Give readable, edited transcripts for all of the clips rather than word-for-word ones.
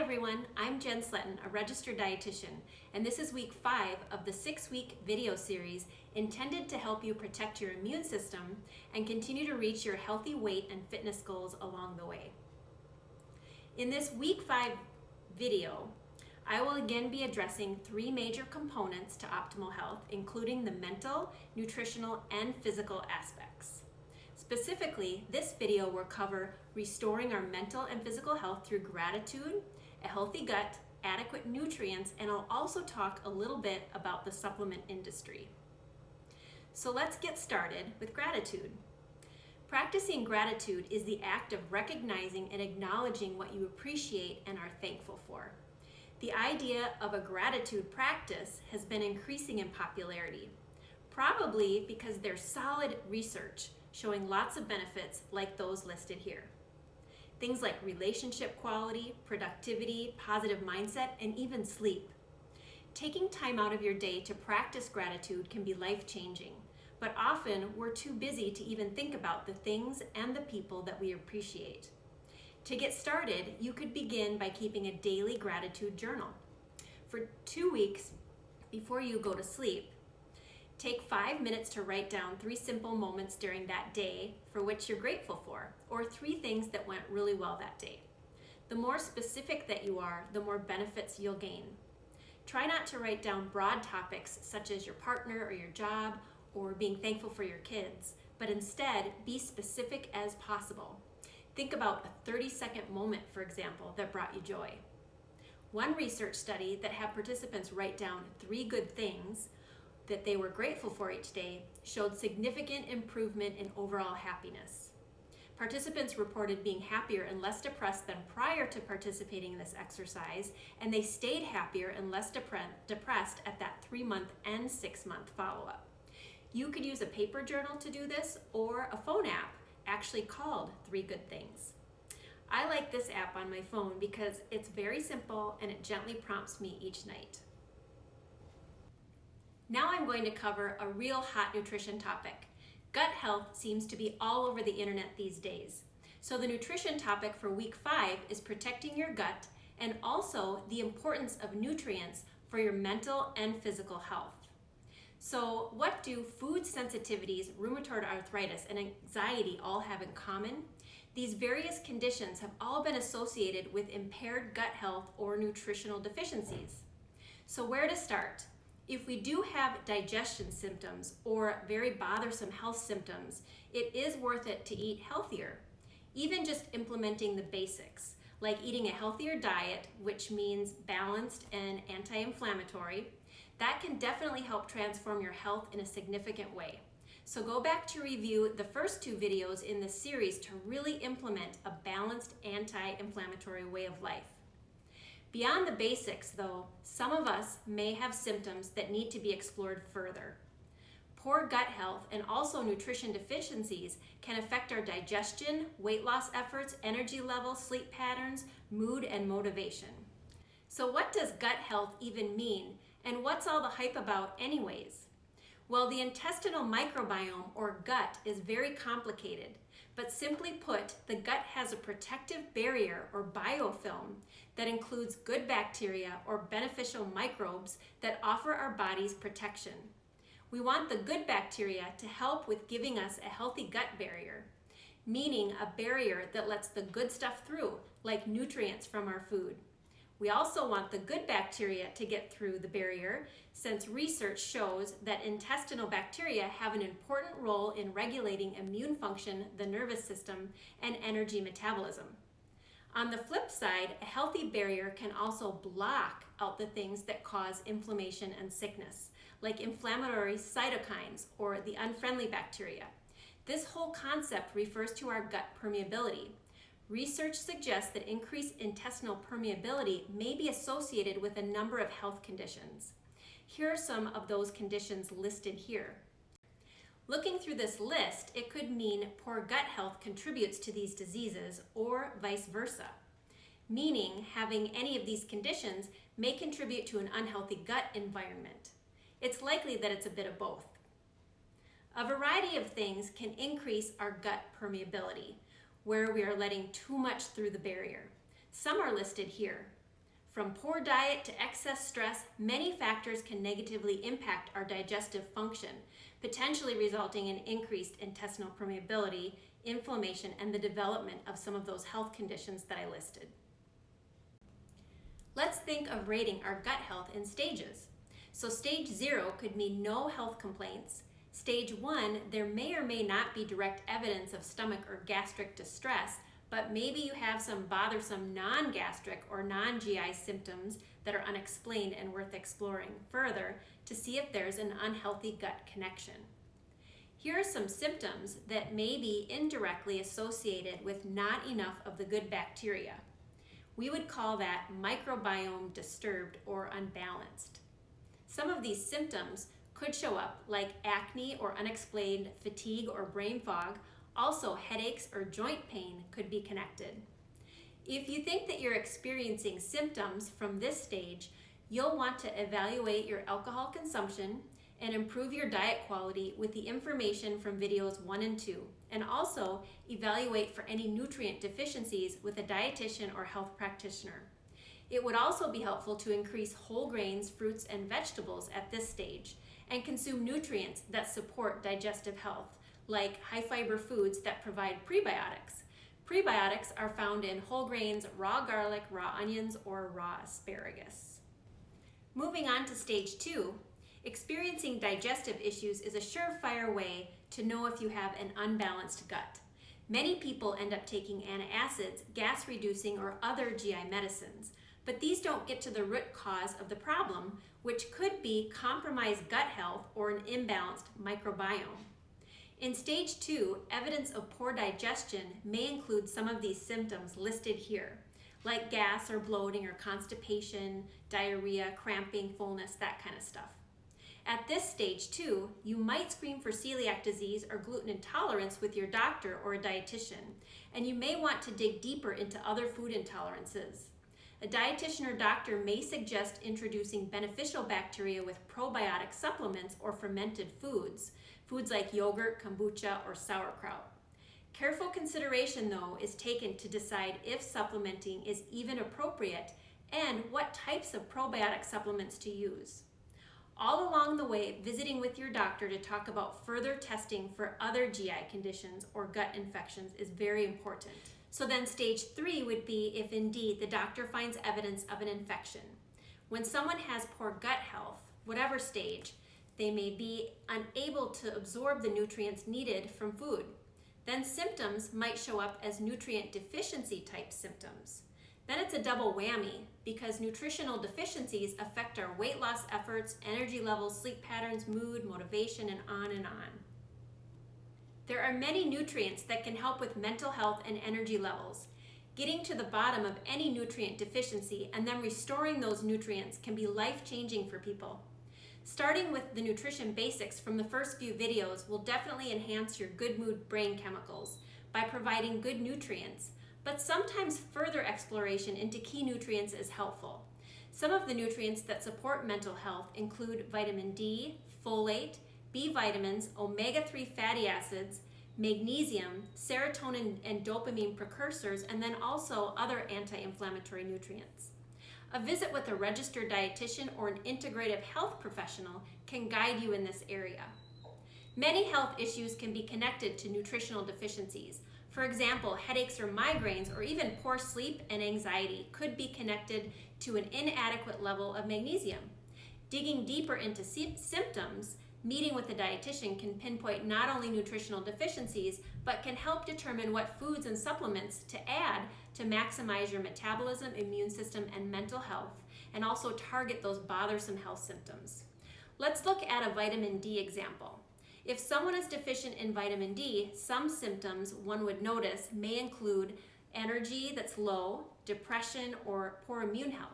everyone, I'm Jen Sletton, a registered dietitian, and this is week 5 of the 6-week video series intended to help you protect your immune system and continue to reach your healthy weight and fitness goals along the way. In this week 5 video, I will again be addressing 3 major components to optimal health, including the mental, nutritional, and physical aspects. Specifically, this video will cover restoring our mental and physical health through gratitude, a healthy gut, adequate nutrients, and I'll also talk a little bit about the supplement industry. So let's get started with gratitude. Practicing gratitude is the act of recognizing and acknowledging what you appreciate and are thankful for. The idea of a gratitude practice has been increasing in popularity, probably because there's solid research showing lots of benefits like those listed here. Things like relationship quality, productivity, positive mindset, and even sleep. Taking time out of your day to practice gratitude can be life-changing, but often we're too busy to even think about the things and the people that we appreciate. To get started, you could begin by keeping a daily gratitude journal. For 2 weeks before you go to sleep, take 5 minutes to write down 3 simple moments during that day for which you're grateful for, or 3 things that went really well that day. The more specific that you are, the more benefits you'll gain. Try not to write down broad topics such as your partner or your job or being thankful for your kids, but instead be specific as possible. Think about a 30-second moment, for example, that brought you joy. One research study that had participants write down 3 good things that they were grateful for each day showed significant improvement in overall happiness. Participants reported being happier and less depressed than prior to participating in this exercise, and they stayed happier and less depressed at that 3-month and 6-month follow-up. You could use a paper journal to do this, or a phone app actually called 3 Good Things. I like this app on my phone because it's very simple and it gently prompts me each night. Now I'm going to cover a real hot nutrition topic. Gut health seems to be all over the internet these days. So the nutrition topic for week 5 is protecting your gut and also the importance of nutrients for your mental and physical health. So what do food sensitivities, rheumatoid arthritis, and anxiety all have in common? These various conditions have all been associated with impaired gut health or nutritional deficiencies. So where to start? If we do have digestion symptoms or very bothersome health symptoms, it is worth it to eat healthier. Even just implementing the basics, like eating a healthier diet, which means balanced and anti-inflammatory, that can definitely help transform your health in a significant way. So go back to review the first 2 videos in this series to really implement a balanced anti-inflammatory way of life. Beyond the basics, though, some of us may have symptoms that need to be explored further. Poor gut health and also nutrition deficiencies can affect our digestion, weight loss efforts, energy levels, sleep patterns, mood, and motivation. So what does gut health even mean, and what's all the hype about anyways? Well, the intestinal microbiome, or gut, is very complicated, but simply put, the gut has a protective barrier, or biofilm, that includes good bacteria or beneficial microbes that offer our bodies protection. We want the good bacteria to help with giving us a healthy gut barrier, meaning a barrier that lets the good stuff through, like nutrients from our food. We also want the good bacteria to get through the barrier, since research shows that intestinal bacteria have an important role in regulating immune function, the nervous system, and energy metabolism. On the flip side, a healthy barrier can also block out the things that cause inflammation and sickness, like inflammatory cytokines or the unfriendly bacteria. This whole concept refers to our gut permeability. Research suggests that increased intestinal permeability may be associated with a number of health conditions. Here are some of those conditions listed here. Looking through this list, it could mean poor gut health contributes to these diseases, or vice versa, meaning having any of these conditions may contribute to an unhealthy gut environment. It's likely that it's a bit of both. A variety of things can increase our gut permeability, where we are letting too much through the barrier. Some are listed here. From poor diet to excess stress, many factors can negatively impact our digestive function, potentially resulting in increased intestinal permeability, inflammation, and the development of some of those health conditions that I listed. Let's think of rating our gut health in stages. So stage 0 could mean no health complaints. Stage 1, there may or may not be direct evidence of stomach or gastric distress, but maybe you have some bothersome non-gastric or non-GI symptoms that are unexplained and worth exploring further to see if there's an unhealthy gut connection. Here are some symptoms that may be indirectly associated with not enough of the good bacteria. We would call that microbiome disturbed or unbalanced. Some of these symptoms could show up like acne or unexplained fatigue or brain fog. Also, headaches or joint pain could be connected. If you think that you're experiencing symptoms from this stage, you'll want to evaluate your alcohol consumption and improve your diet quality with the information from videos 1 and 2, and also evaluate for any nutrient deficiencies with a dietitian or health practitioner. It would also be helpful to increase whole grains, fruits, and vegetables at this stage, and consume nutrients that support digestive health, like high-fiber foods that provide prebiotics. Prebiotics are found in whole grains, raw garlic, raw onions, or raw asparagus. Moving on to stage 2, experiencing digestive issues is a surefire way to know if you have an unbalanced gut. Many people end up taking antacids, gas-reducing, or other GI medicines, but these don't get to the root cause of the problem, which could be compromised gut health or an imbalanced microbiome. In stage 2, evidence of poor digestion may include some of these symptoms listed here, like gas or bloating or constipation, diarrhea, cramping, fullness, that kind of stuff. At this stage 2, you might screen for celiac disease or gluten intolerance with your doctor or a dietitian, and you may want to dig deeper into other food intolerances. A dietitian or doctor may suggest introducing beneficial bacteria with probiotic supplements or fermented foods like yogurt, kombucha, or sauerkraut. Careful consideration, though, is taken to decide if supplementing is even appropriate and what types of probiotic supplements to use. All along the way, visiting with your doctor to talk about further testing for other GI conditions or gut infections is very important. So then stage 3 would be if indeed the doctor finds evidence of an infection. When someone has poor gut health, whatever stage, they may be unable to absorb the nutrients needed from food. Then symptoms might show up as nutrient deficiency type symptoms. Then it's a double whammy because nutritional deficiencies affect our weight loss efforts, energy levels, sleep patterns, mood, motivation, and on and on. There are many nutrients that can help with mental health and energy levels. Getting to the bottom of any nutrient deficiency and then restoring those nutrients can be life-changing for people. Starting with the nutrition basics from the first few videos will definitely enhance your good mood brain chemicals by providing good nutrients, but sometimes further exploration into key nutrients is helpful. Some of the nutrients that support mental health include vitamin D, folate, B vitamins, omega-3 fatty acids, magnesium, serotonin and dopamine precursors, and then also other anti-inflammatory nutrients. A visit with a registered dietitian or an integrative health professional can guide you in this area. Many health issues can be connected to nutritional deficiencies. For example, headaches or migraines or even poor sleep and anxiety could be connected to an inadequate level of magnesium. Digging deeper into symptoms, meeting with a dietitian can pinpoint not only nutritional deficiencies, but can help determine what foods and supplements to add to maximize your metabolism, immune system, and mental health, and also target those bothersome health symptoms. Let's look at a vitamin D example. If someone is deficient in vitamin D, some symptoms one would notice may include energy that's low, depression, or poor immune health.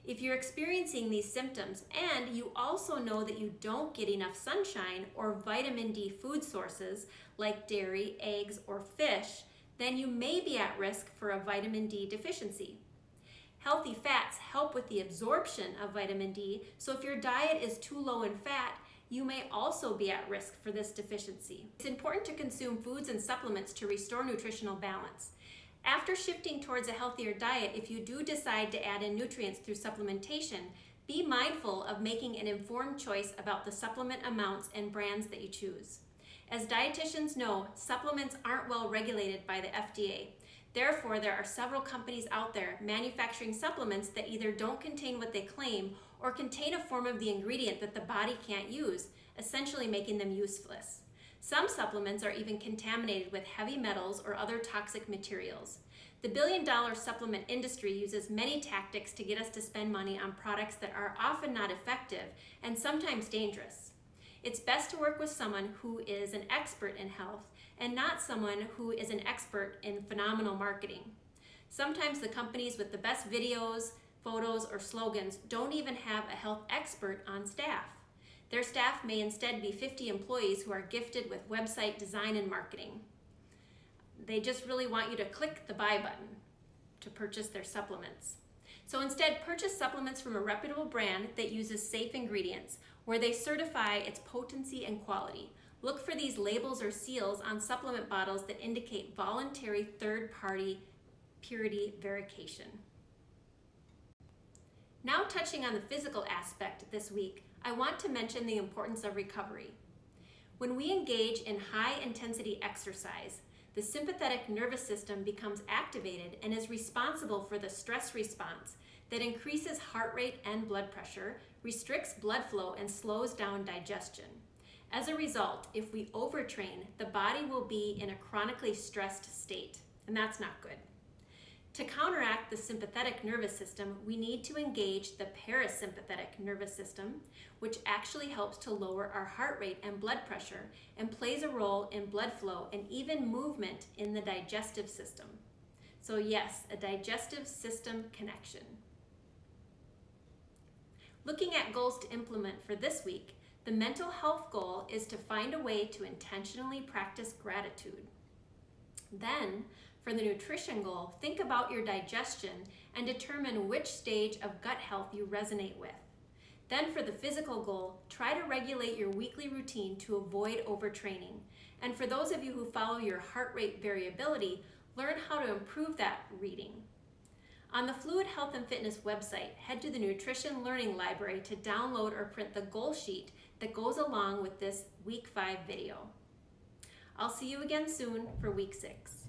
If you're experiencing these symptoms and you also know that you don't get enough sunshine or vitamin D food sources like dairy, eggs, or fish, then you may be at risk for a vitamin D deficiency. Healthy fats help with the absorption of vitamin D, so if your diet is too low in fat, you may also be at risk for this deficiency. It's important to consume foods and supplements to restore nutritional balance. After shifting towards a healthier diet, if you do decide to add in nutrients through supplementation, be mindful of making an informed choice about the supplement amounts and brands that you choose. As dietitians know, supplements aren't well regulated by the FDA. Therefore, there are several companies out there manufacturing supplements that either don't contain what they claim or contain a form of the ingredient that the body can't use, essentially making them useless. Some supplements are even contaminated with heavy metals or other toxic materials. The billion-dollar supplement industry uses many tactics to get us to spend money on products that are often not effective and sometimes dangerous. It's best to work with someone who is an expert in health and not someone who is an expert in phenomenal marketing. Sometimes the companies with the best videos, photos, or slogans don't even have a health expert on staff. Their staff may instead be 50 employees who are gifted with website design and marketing. They just really want you to click the buy button to purchase their supplements. So instead, purchase supplements from a reputable brand that uses safe ingredients, where they certify its potency and quality. Look for these labels or seals on supplement bottles that indicate voluntary third-party purity verification. Now touching on the physical aspect this week, I want to mention the importance of recovery. When we engage in high-intensity exercise, the sympathetic nervous system becomes activated and is responsible for the stress response that increases heart rate and blood pressure, restricts blood flow, and slows down digestion. As a result, if we overtrain, the body will be in a chronically stressed state, and that's not good. To counteract the sympathetic nervous system, we need to engage the parasympathetic nervous system, which actually helps to lower our heart rate and blood pressure and plays a role in blood flow and even movement in the digestive system. So yes, a digestive system connection. Looking at goals to implement for this week, the mental health goal is to find a way to intentionally practice gratitude. Then, for the nutrition goal, think about your digestion and determine which stage of gut health you resonate with. Then for the physical goal, try to regulate your weekly routine to avoid overtraining. And for those of you who follow your heart rate variability, learn how to improve that reading. On the Fluid Health and Fitness website, head to the Nutrition Learning Library to download or print the goal sheet that goes along with this Week 5 video. I'll see you again soon for Week 6.